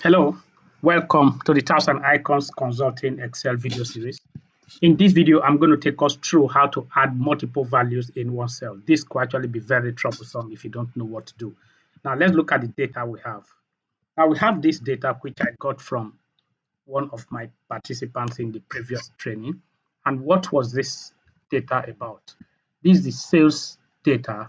Hello, welcome to the Tabs and Icons Consulting Excel video series. In this video, I'm going to take us through how to add multiple values in one cell. This could actually be very troublesome if you don't know what to do. Now, let's look at the data we have. Now, we have this data which I got from one of my participants in the previous training. And what was this data about? This is the sales data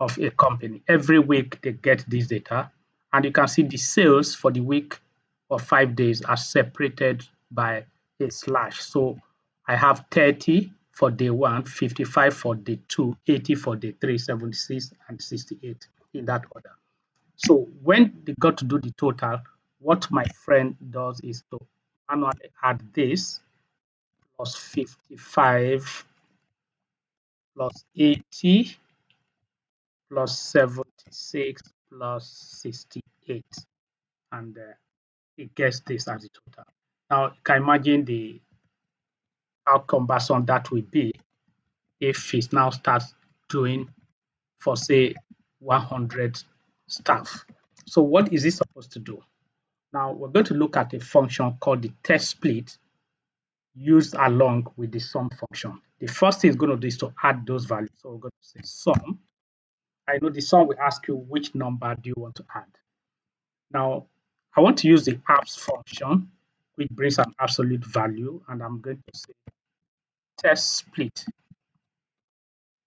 of a company. Every week they get this data, and you can see the sales for the week or 5 days are separated by a slash. So I have 30 for day one, 55 for day two, 80 for day three, 76 and 68 in that order. So when they got to do the total, what my friend does is to manually add this plus 55 plus 80 plus 76 plus 68, and it gets this as a total. Now you can imagine how cumbersome that will be if it now starts doing for say 100 staff. So what is it supposed to do? Now we're going to look at a function called the test split used along with the sum function. The first thing it's going to do is to add those values. So we're going to say sum. I know the sum will ask you which number do you want to add. Now, I want to use the abs function, which brings an absolute value, and I'm going to say test split.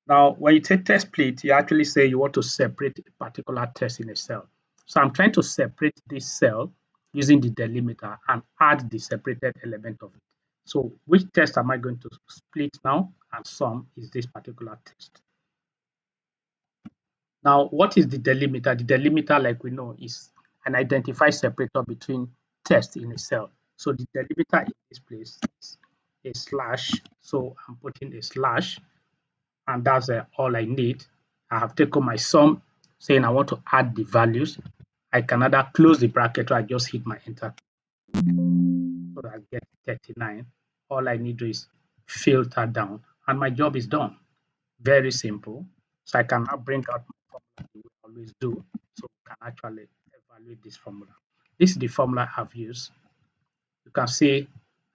Now, when you say test split, you actually say you want to separate a particular test in a cell. So I'm trying to separate this cell using the delimiter and add the separated element of it. So which test am I going to split now? And sum is this particular test. Now, what is the delimiter? The delimiter, like we know, is an identified separator between tests in a cell. So the delimiter in this place is a slash. So I'm putting a slash, and that's all I need. I have taken my sum, saying I want to add the values. I can either close the bracket or I just hit my enter so that I get 39. All I need to do is filter down, and my job is done. Very simple. So I can now bring out my formula the way I always do, so we can actually evaluate this formula. This is the formula I've used. You can see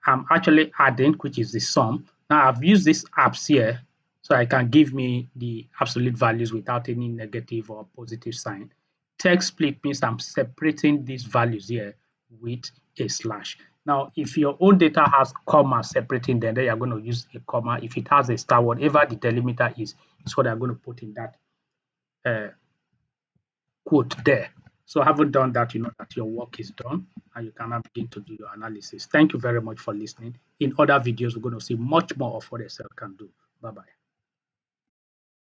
I'm actually adding, which is the sum. Now I've used these apps here, so I can give me the absolute values without any negative or positive sign. Text split means I'm separating these values here with a slash. Now, if your own data has comma separating them, then you're going to use a comma. If it has a star, whatever the delimiter is what I'm going to put in that quote there. So having done that, you know that your work is done and you can now begin to do your analysis. Thank you very much for listening. In other videos, we're going to see much more of what Excel can do. Bye-bye.